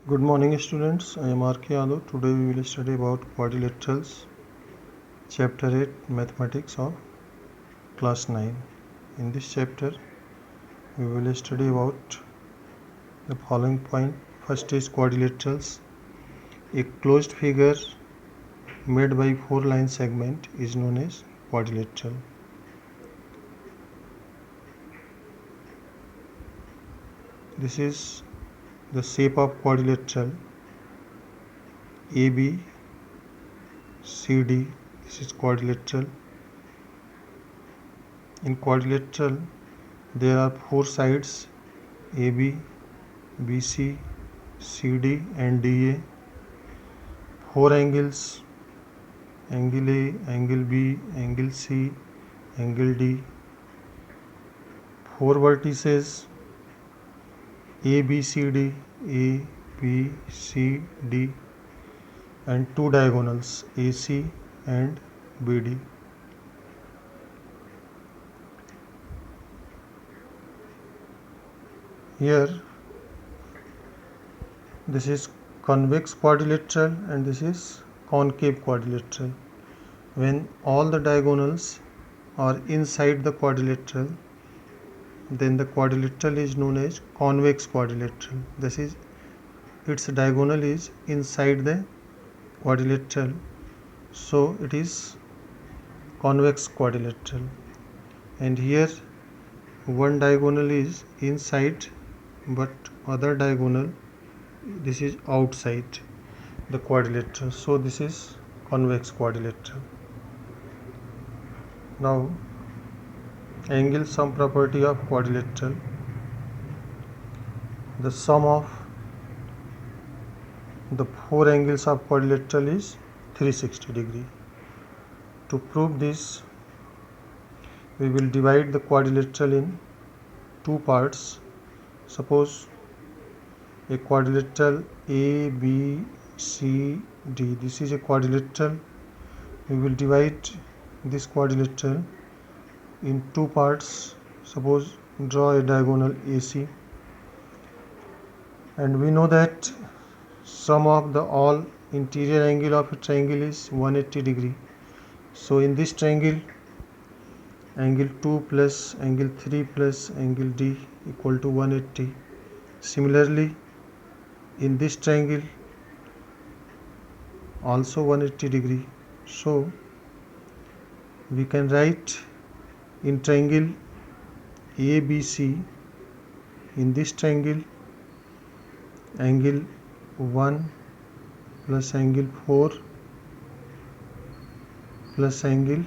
Good morning students, I am R.K. Yadav. Today we will study about quadrilaterals, chapter 8 mathematics of class 9. In this chapter we will study about the following point. First is quadrilaterals. A closed figure made by 4-line segment is known as quadrilateral. This is the shape of quadrilateral AB, CD. This is quadrilateral. In quadrilateral there are 4 sides AB, BC, CD and DA. 4 angles, angle A, angle B, angle C, angle D. 4 vertices A, B, C, D, A, B, C, D and 2 diagonals AC and BD. Here this is convex quadrilateral and this is concave quadrilateral. When all the diagonals are inside the quadrilateral, then the quadrilateral is known as convex quadrilateral. This is its diagonal is inside the quadrilateral, so it is convex quadrilateral. And here one diagonal is inside but other diagonal, this is outside the quadrilateral, so this is convex quadrilateral. Now angle sum property of quadrilateral. The sum of the 4 angles of quadrilateral is 360 degree. To prove this, we will divide the quadrilateral in 2 parts. Suppose a quadrilateral A, B, C, D. This is a quadrilateral. We will divide this quadrilateral in 2 parts. Suppose draw a diagonal AC, and we know that sum of the all interior angle of a triangle is 180 degree. So in this triangle, angle 2 plus angle 3 plus angle D equal to 180. Similarly, in this triangle also 180 degree. So we can write in triangle ABC, in this triangle angle 1 plus angle 4 plus angle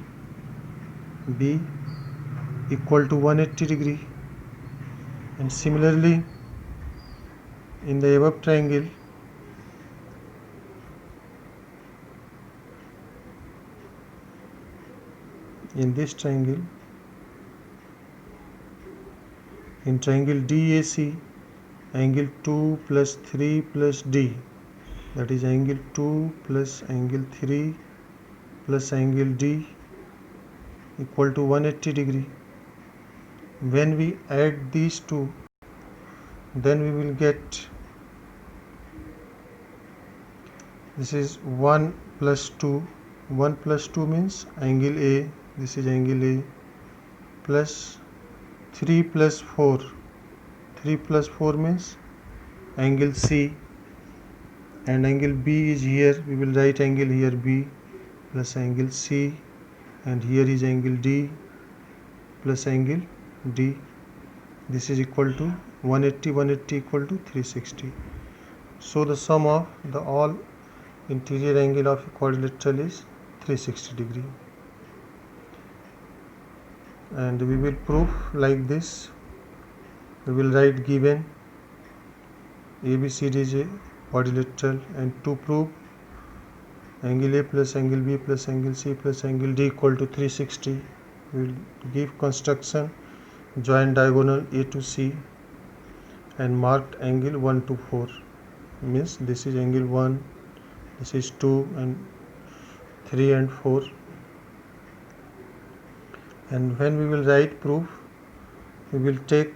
B equal to 180 degree. And similarly, in the above triangle, in this triangle, in triangle DAC, angle 2 plus 3 plus D, that is angle 2 plus angle 3 plus angle D equal to 180 degree. When we add these two, then we will get, this is 1 plus 2. 1 plus 2 means angle A, this is angle A, plus 3 plus 4. 3 plus 4 means angle C, and angle B is here. We will write angle here B plus angle C, and here is angle D plus angle D. This is equal to 180. 180 equal to 360. So the sum of the all interior angle of a quadrilateral is 360 degree. And we will prove like this. We will write given ABCD is a quadrilateral, and to prove angle A plus angle B plus angle C plus angle D equal to 360, we will give construction join diagonal A to C and marked angle 1 to 4, means this is angle 1, this is 2 and 3 and 4. And when we will write proof, we will take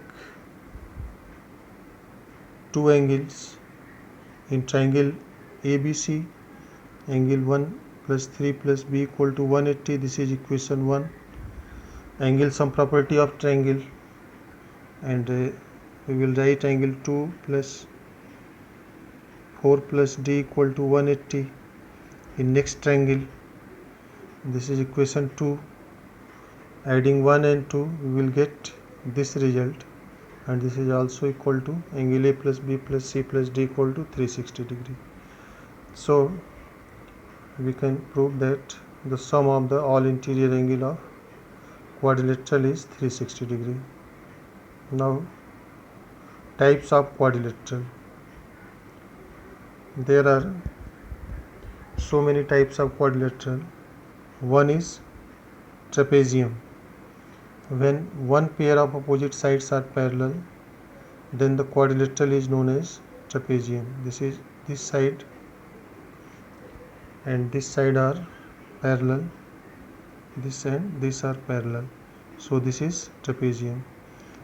2 angles in triangle ABC, angle 1 plus 3 plus b equal to 180. This is equation 1. Angle sum property of triangle, and we will write angle 2 plus 4 plus d equal to 180 in next triangle. This is equation 2. Adding 1 and 2 we will get this result, and this is also equal to angle A plus B plus C plus D equal to 360 degree. So we can prove that the sum of the all interior angle of quadrilateral is 360 degree. Now types of quadrilateral. There are so many types of quadrilateral. One is trapezium. When one pair of opposite sides are parallel, then the quadrilateral is known as trapezium. This is this side and this side are parallel, this and this are parallel, so this is trapezium.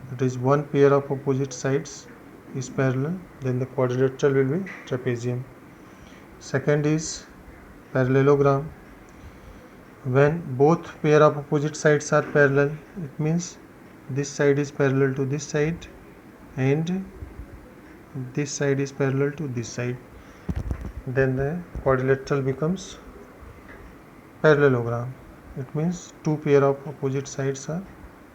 That is, one pair of opposite sides is parallel, then the quadrilateral will be trapezium. Second is parallelogram. When both pair of opposite sides are parallel, it means this side is parallel to this side and this side is parallel to this side, then the quadrilateral becomes parallelogram. It means two pair of opposite sides are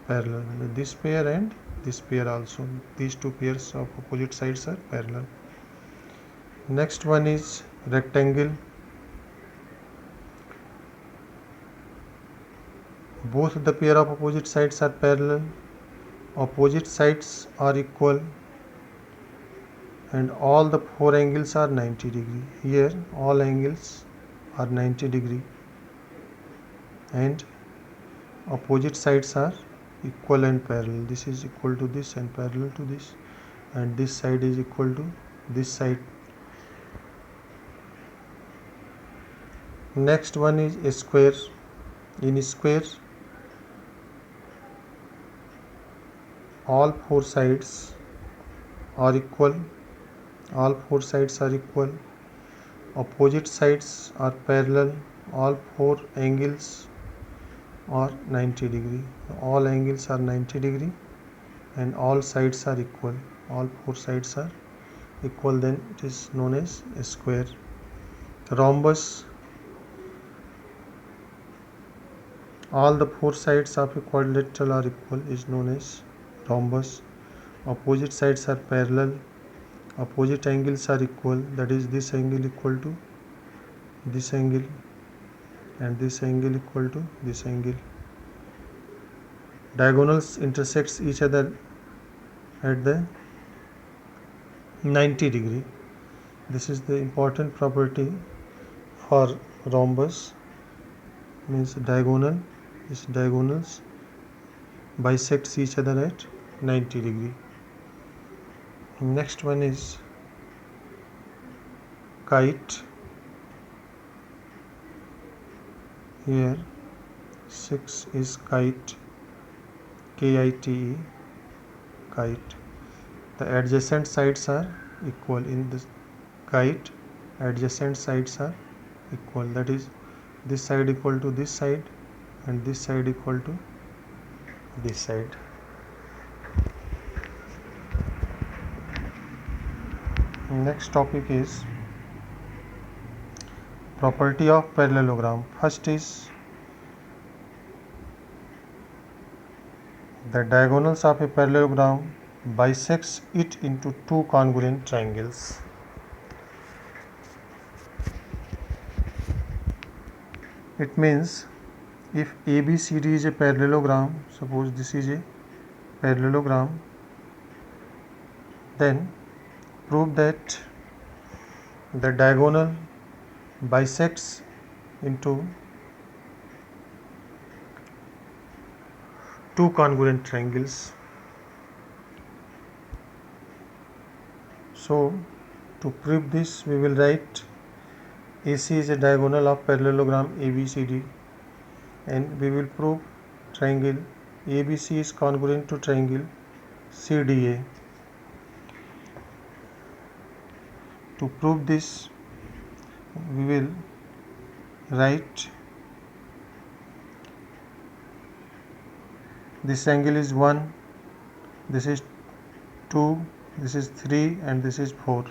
parallel, this pair and this pair also, these two pairs of opposite sides are parallel. Next one is rectangle. Both the pair of opposite sides are parallel, opposite sides are equal, and all the four angles are 90 degree. Here all angles are 90 degree and opposite sides are equal and parallel. This is equal to this and parallel to this, and this side is equal to this side. Next one is a square. In square, all four sides are equal, all four sides are equal, opposite sides are parallel, all four angles are 90 degree. All angles are 90 degree and all sides are equal, all four sides are equal, then it is known as a square. Rhombus. All the four sides of a quadrilateral are equal, is known as rhombus. Opposite sides are parallel, opposite angles are equal, that is, this angle equal to this angle and this angle equal to this angle. Diagonals intersects each other at the 90 degree. This is the important property for rhombus, means diagonals bisects each other at 90 degree. Next one is kite. Here 6 is kite, K-I-T-E, kite. The adjacent sides are equal. In this kite, adjacent sides are equal, that is, this side equal to this side and this side equal to this side. Next topic is property of parallelogram. First is the diagonals of a parallelogram bisects it into two congruent triangles. It means if ABCD is a parallelogram, suppose this is a parallelogram, then prove that the diagonal bisects into two congruent triangles. So to prove this, we will write AC is a diagonal of parallelogram ABCD, and we will prove triangle ABC is congruent to triangle CDA. to prove this, we will write this angle is 1, this is 2, this is 3, and this is 4.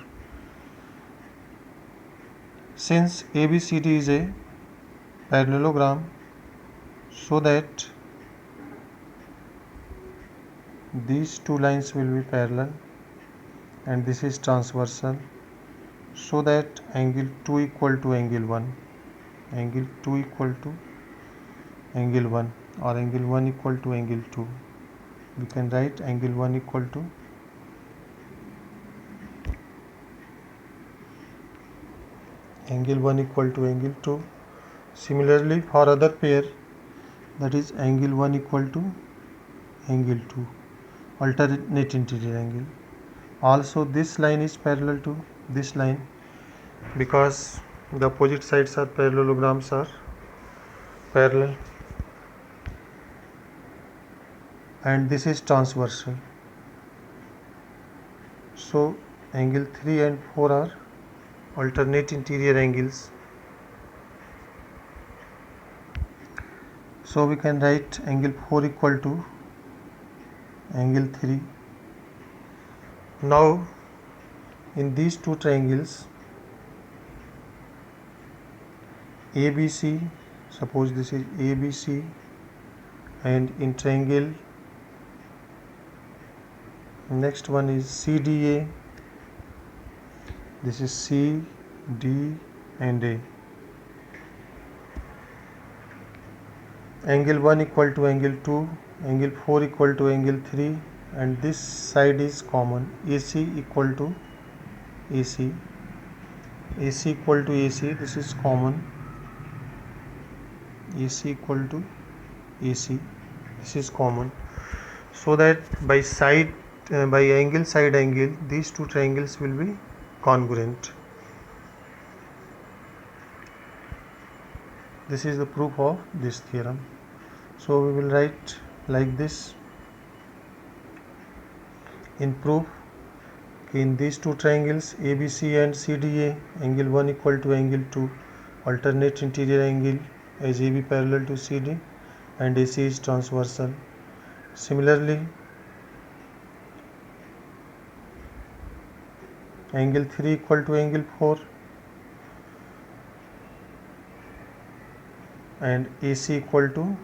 Since ABCD is a parallelogram, so that these two lines will be parallel and this is transversal, so that angle 2 equal to angle 1, angle 2 equal to angle 1, or angle 1 equal to angle 2. We can write angle 1 equal to angle 1 equal to angle 2. Similarly, for other pair, that is angle 1 equal to angle 2, alternate interior angle. Also, this line is parallel to this line, because the opposite sides are parallelograms are parallel, and this is transversal. So angle 3 and 4 are alternate interior angles. So we can write angle 4 equal to angle 3. Now in these two triangles ABC, suppose this is ABC, and in triangle next one is CDA, this is C, D and A. Angle 1 equal to angle 2, angle 4 equal to angle 3, and this side is common, AC equal to AC, AC equal to AC, this is common, AC equal to AC, this is common, so that by side by angle side angle these two triangles will be congruent. This is the proof of this theorem. So we will write like this in proof. In these two triangles ABC and CDA, angle 1 equal to angle 2, alternate interior angle, as AB parallel to CD and AC is transversal. Similarly, angle 3 equal to angle 4 and AC equal to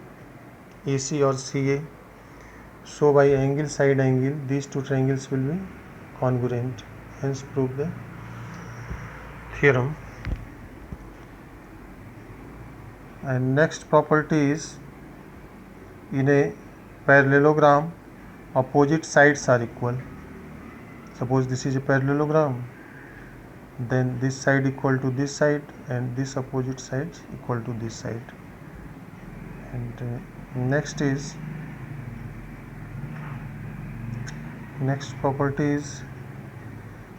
AC or CA. So by angle side angle these two triangles will be congruent, hence prove the theorem. And next property is, in a parallelogram opposite sides are equal. Suppose this is a parallelogram, then this side equal to this side and this opposite sides equal to this side. And next property is,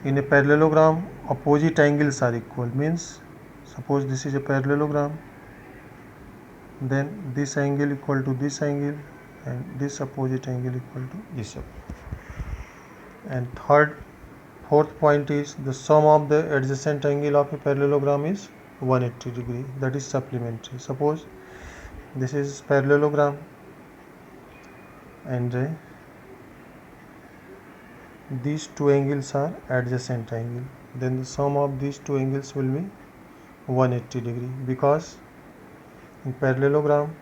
in a parallelogram opposite angles are equal, means suppose this is a parallelogram, then this angle equal to this angle and this opposite angle equal to this. And fourth point is, the sum of the adjacent angle of a parallelogram is 180 degree, that is supplementary. Suppose this is parallelogram and these two angles are adjacent angle, then the sum of these two angles will be 180 degree, because in parallelogram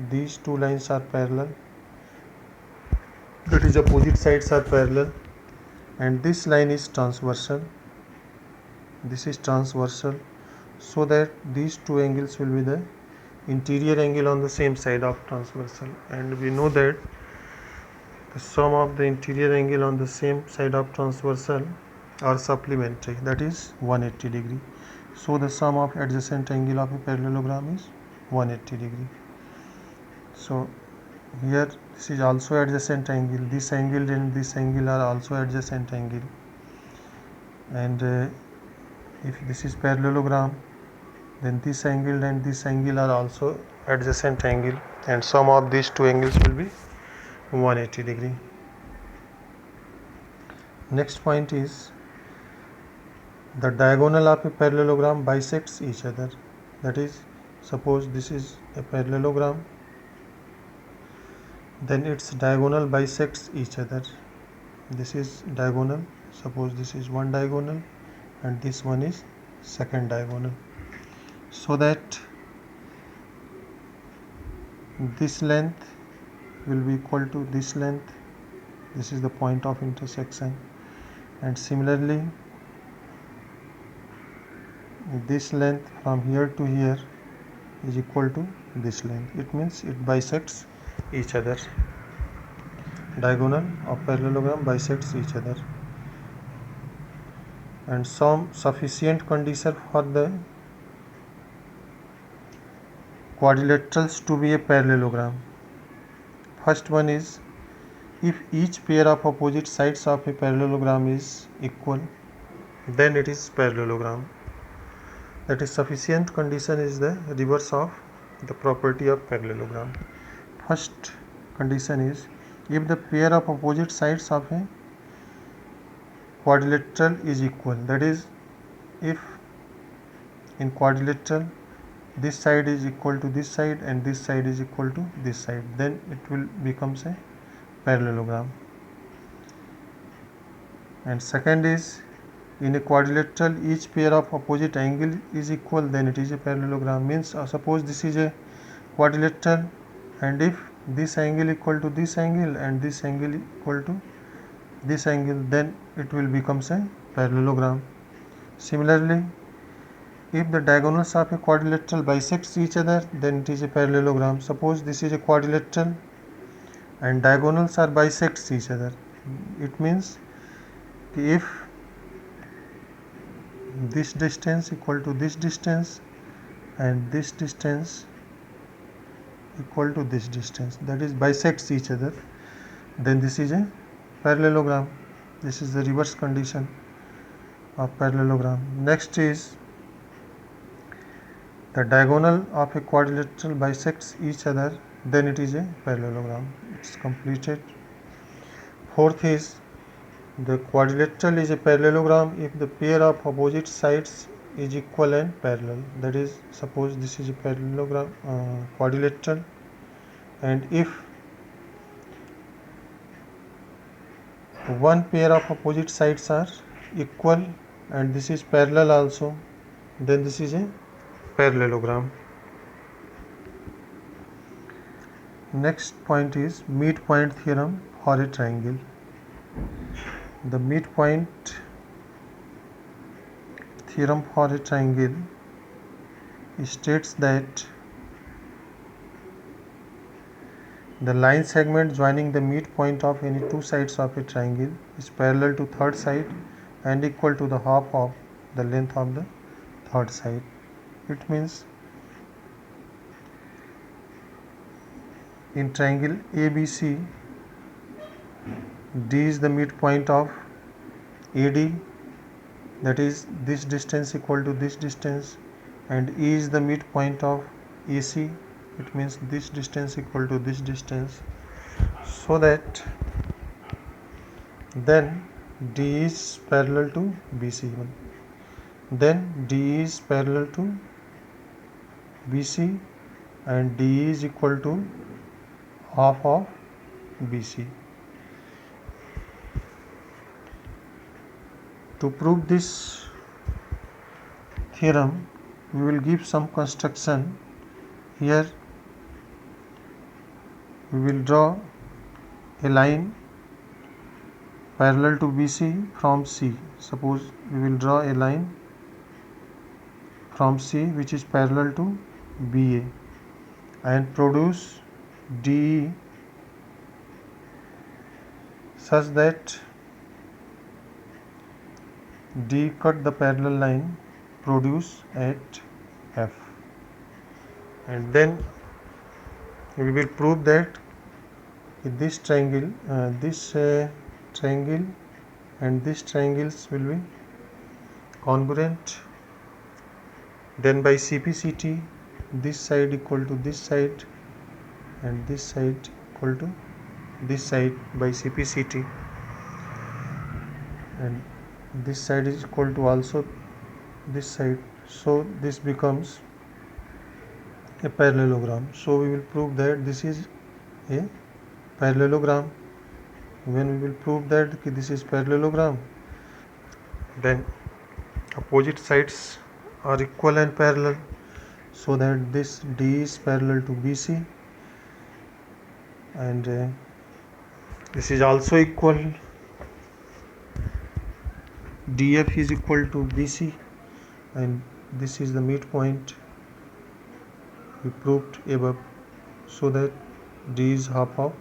these two lines are parallel, that is opposite sides are parallel, and this line is transversal, this is transversal, so that these two angles will be the interior angle on the same side of transversal, and we know that the sum of the interior angle on the same side of transversal are supplementary, that is 180 degree. So the sum of adjacent angle of a parallelogram is 180 degree. So here this is also adjacent angle, this angle and this angle are also adjacent angle, and if this is parallelogram, then this angle and this angle are also adjacent angle, and sum of these two angles will be 180 degree. Next point is, the diagonal of a parallelogram bisects each other. That is, suppose this is a parallelogram, then its diagonal bisects each other. This is diagonal, suppose this is one diagonal and this one is second diagonal, so that this length will be equal to this length. This is the point of intersection, and similarly this length from here to here is equal to this length. It means it bisects each other. Diagonal of parallelogram bisects each other. And some sufficient condition for the quadrilaterals to be a parallelogram. First one is, if each pair of opposite sides of a parallelogram is equal, then it is parallelogram. That is, sufficient condition is the reverse of the property of parallelogram. First condition is, if the pair of opposite sides of a quadrilateral is equal. That is, if in quadrilateral this side is equal to this side and this side is equal to this side, then it will becomes a parallelogram. And second is, in a quadrilateral each pair of opposite angle is equal, then it is a parallelogram. Means suppose this is a quadrilateral, and if this angle equal to this angle and this angle equal to this angle, then it will becomes a parallelogram. Similarly, if the diagonals of a quadrilateral bisects each other, then it is a parallelogram. Suppose this is a quadrilateral and diagonals are bisects each other. It means if this distance equal to this distance and this distance equal to this distance, that is bisects each other, then this is a parallelogram. This is the reverse condition of parallelogram. Next is, the diagonal of a quadrilateral bisects each other, then it is a parallelogram. It's completed. Fourth is, the quadrilateral is a parallelogram if the pair of opposite sides is equal and parallel. That is, suppose this is a parallelogram quadrilateral, and if one pair of opposite sides are equal and this is parallel also, then this is a parallelogram. Next point is midpoint theorem for a triangle. The midpoint theorem for a triangle states that the line segment joining the midpoint of any two sides of a triangle is parallel to third side and equal to the half of the length of the third side. It means in triangle ABC, D is the midpoint of AD, that is this distance equal to this distance, and E is the midpoint of AC, it means this distance equal to this distance, so that then D is parallel to BC. Then D is parallel to BC and D is equal to half of BC. To prove this theorem, we will give some construction. Here we will draw a line parallel to BC from C. Suppose we will draw a line from C which is parallel to BA and produce DE such that D cut the parallel line produced at F, and then we will prove that this triangle and this triangles will be congruent. Then by CPCT, this side equal to this side and this side equal to this side by CPCT, and this side is equal to also this side, so this becomes a parallelogram. So we will prove that this is a parallelogram. When we will prove that this is parallelogram, then opposite sides are equal and parallel, so that this D is parallel to BC, and this is also equal. DF is equal to BC, and this is the midpoint we proved above, so that D is half of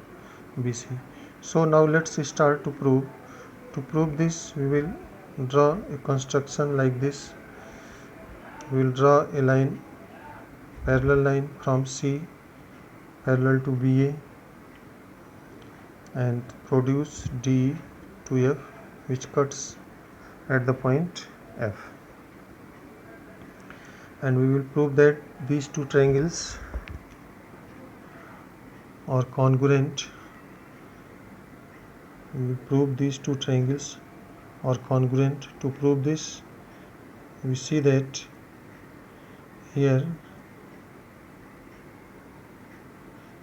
BC. So now let's start to prove. To prove this, we will draw a construction like this. We will draw a line, parallel line from C parallel to BA, and produce D to F, which cuts at the point F. And we will prove that these two triangles are congruent. We will prove these two triangles are congruent. To prove this, we see that here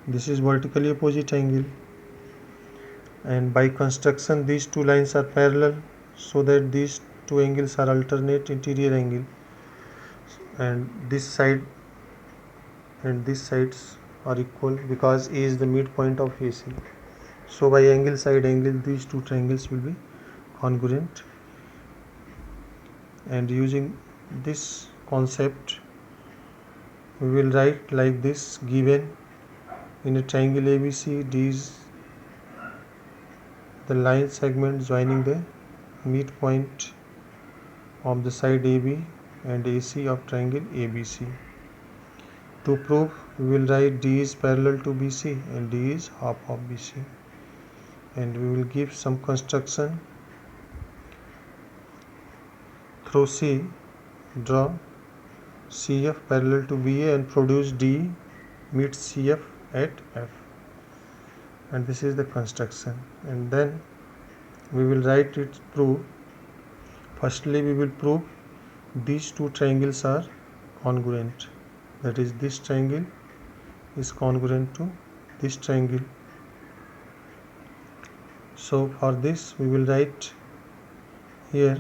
this is vertically opposite angle, and by construction these two lines are parallel, so that these two angles are alternate interior angle, and this side and these sides are equal because A is the midpoint of AC. So by angle side angle, these two triangles will be congruent. And using this concept, we will write like this: given in a triangle ABC, D is the line segment joining the midpoint of the side AB and AC of triangle ABC. To prove, we will write D is parallel to BC and D is half of BC, and we will give some construction. Through C, draw CF parallel to BA and produce D meets CF at F, and this is the construction. And then we will write its proof. Firstly, we will prove these two triangles are congruent, that is, this triangle is congruent to this triangle. So for this, we will write here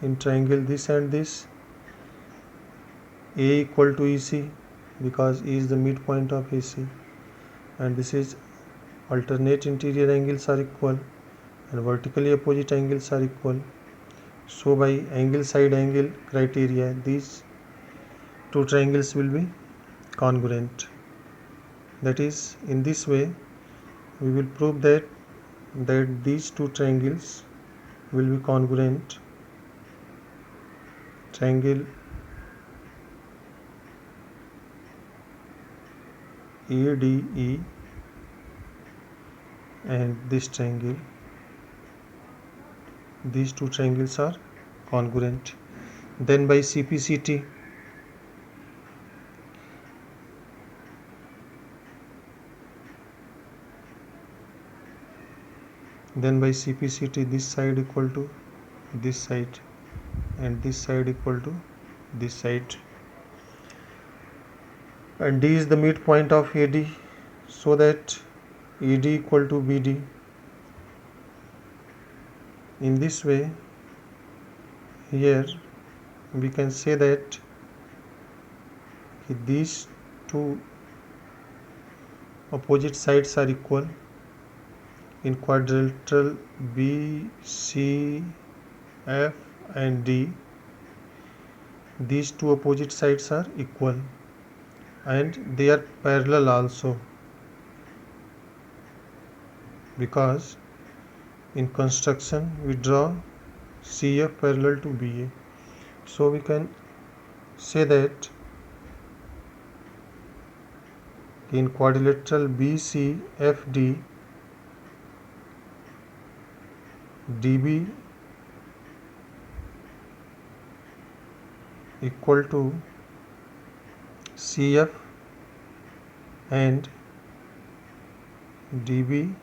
in triangle this and this, A equal to EC, because E is the midpoint of AC, and this is alternate interior angles are equal and vertically opposite angles are equal. So by angle side angle criteria, these two triangles will be congruent. That is, in this way we will prove that these two triangles will be congruent. Triangle ADE and this triangle, these two triangles are congruent. Then by CPCT, this side equal to this side and this side equal to this side, and D is the midpoint of AD, so that AD equal to BD. In this way, here we can say that these two opposite sides are equal. In quadrilateral B, C, F and D, these two opposite sides are equal and they are parallel also, because in construction we draw CF parallel to BA. So we can say that in quadrilateral BCFD, DB equal to CF and DB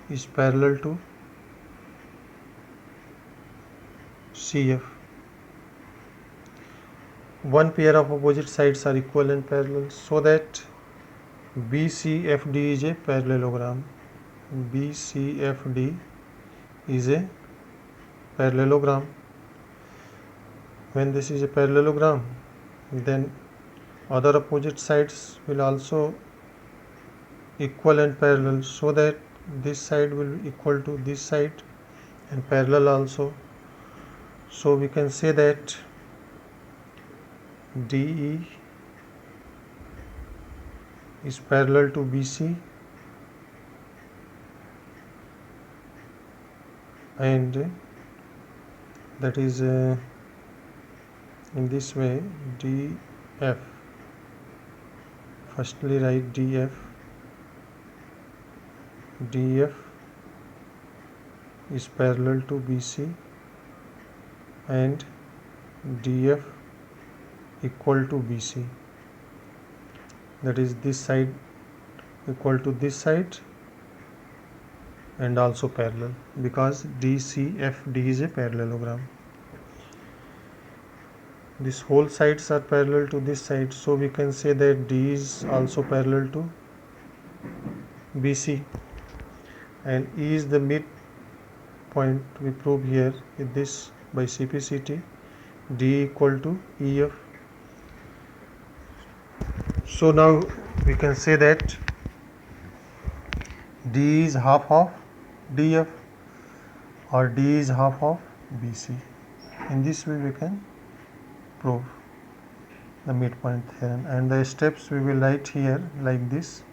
is parallel to CF. one pair of opposite sides are equal and parallel, so that BCFD is a parallelogram. BCFD is a parallelogram. When this is a parallelogram, then other opposite sides will also equal and parallel, so that this side will be equal to this side and parallel also. So we can say that DE is parallel to BC, and that is in this way DF. Firstly write DF. DF is parallel to BC and DF equal to BC. That is this side equal to this side and also parallel, because DCFD is a parallelogram. This whole sides are parallel to this side, so we can say that D is also parallel to BC, and E is the midpoint. We prove here with this by CPCT. D equal to EF. So now we can say that D is half of DF or D is half of BC. In this way we can prove the midpoint theorem, and the steps we will write here like this.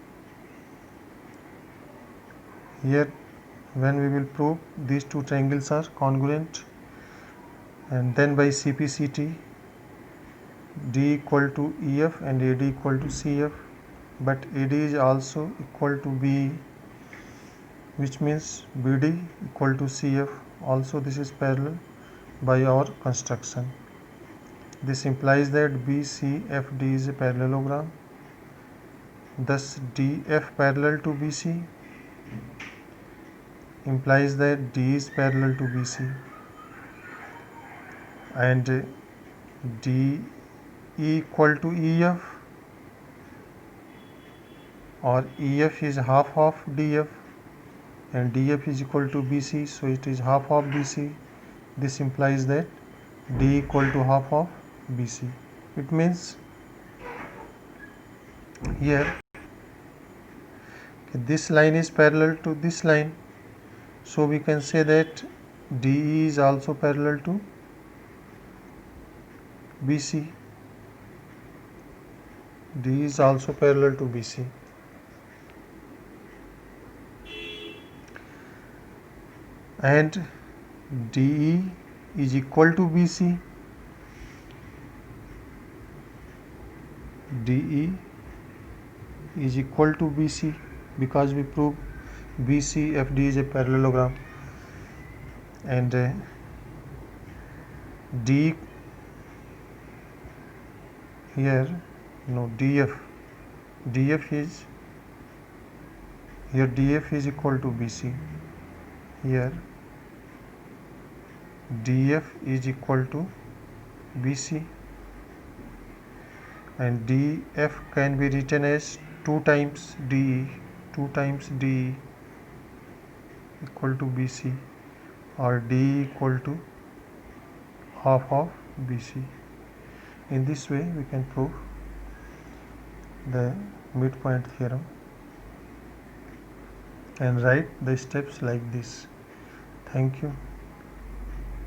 Here, when we will prove these two triangles are congruent, and then by CPCT, D equal to EF and AD equal to CF, but AD is also equal to BE, which means BD equal to CF. Also this is parallel by our construction. This implies that BCFD is a parallelogram. Thus DF parallel to BC implies that D is parallel to BC, and D equal to EF, or EF is half of DF and DF is equal to BC, so it is half of BC. This implies that D equal to half of BC. It means here this line is parallel to this line, so we can say that DE is also parallel to BC. D is also parallel to BC. And DE is equal to BC. DE is equal to BC because we prove BCFD is a parallelogram, and D here DF is here DF is equal to BC. Here DF is equal to BC, and DF can be written as 2 times DE equal to BC, or D equal to half of BC. In this way we can prove the midpoint theorem and write the steps like this. Thank you.